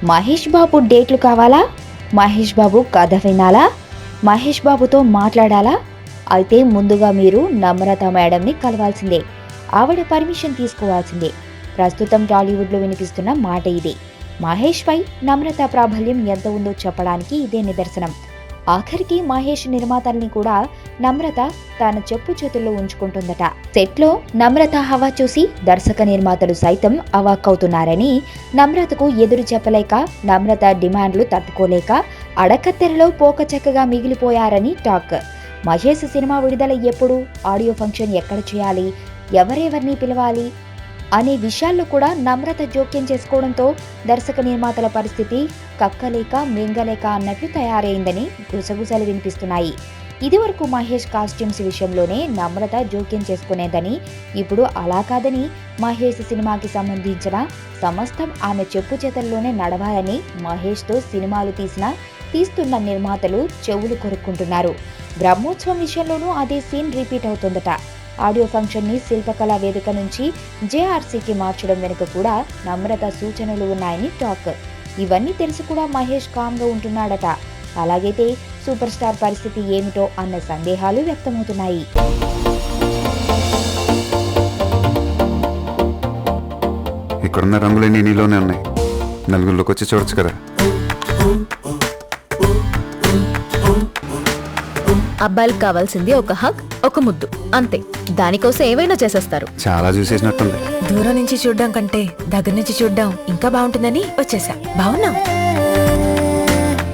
మహేష్ బాబు డేట్లు కావాలా? మహేష్ బాబు కథ వినాలా? మహేష్ బాబుతో మాట్లాడాలా? అయితే ముందుగా మీరు నమ్రత మేడంని కలవాల్సిందే. ఆవిడ పర్మిషన్ తీసుకోవాల్సిందే. ప్రస్తుతం టాలీవుడ్లో వినిపిస్తున్న మాట ఇదే. మహేష్ పై నమ్రత ప్రాబల్యం ఎంత ఉందో చెప్పడానికి ఇదే నిదర్శనం. ఆఖరికి మహేష్ నిర్మాతల్ని కూడా నమ్రత తన చెప్పు చేతుల్లో ఉంచుకుంటుందట. సెట్లో నమ్రత హవా చూసి దర్శక నిర్మాతలు సైతం అవాక్కవుతున్నారని, నమ్రతకు ఎదురు చెప్పలేక, నమ్రత డిమాండ్లు తట్టుకోలేక అడకత్తెరలో పోకచెక్కగా మిగిలిపోయారని టాక్. మహేష్ సినిమా విడుదల ఎప్పుడు, ఆడియో ఫంక్షన్ ఎక్కడ చేయాలి, ఎవరెవరిని పిలవాలి అనే విషయాల్లో కూడా నమ్రత జోక్యం చేసుకోవడంతో దర్శక నిర్మాతల పరిస్థితి కక్కలేక మింగలేక అన్నట్లు తయారైందని గుసగుసలు వినిపిస్తున్నాయి. ఇదివరకు మహేష్ కాస్ట్యూమ్స్ విషయంలోనే నమ్రత జోక్యం చేసుకునేదని, ఇప్పుడు అలా కాదని మహేష్ సినిమాకి సంబంధించిన సమస్తం ఆమె చెప్పు చేతల్లోనే నడవాలని మహేష్తో సినిమాలు తీస్తున్న నిర్మాతలు చెవులు కొరుక్కుంటున్నారు. బ్రహ్మోత్సవం విషయంలోనూ అదే సీన్ రిపీట్ అవుతుందట. ఆడియో ఫంక్షన్ని శిల్పకళా వేదిక నుంచి జేఆర్సీకి మార్చడం వెనుక కూడా నమ్రత సూచనలు ఉన్నాయని టాక్. ఇవన్నీ తెలిసి కూడా మహేష్ కామ్గా ఉంటున్నాడట. అలాగైతే సూపర్ స్టార్ పరిస్థితి ఏమిటో అన్న సందేహాలు వ్యక్తమవుతున్నాయి. ఇక్కడున్న రంగులన్నీ నీలోనే ఉన్నాయి. నలుగురిలోకి వచ్చి చూడొచ్చు కదా. అబ్బాయిలకు కావాల్సింది ఒక హగ్, ఒక ముద్దు, అంతే. దానికోసం ఏవైనా చేసేస్తారు. చాలా చూసేసినట్టుంది. దూరం నుంచి చూడడం కంటే దగ్గర నుంచి చూడడం ఇంకా బాగుంటుందని వచ్చేసా. బాగున్నావు.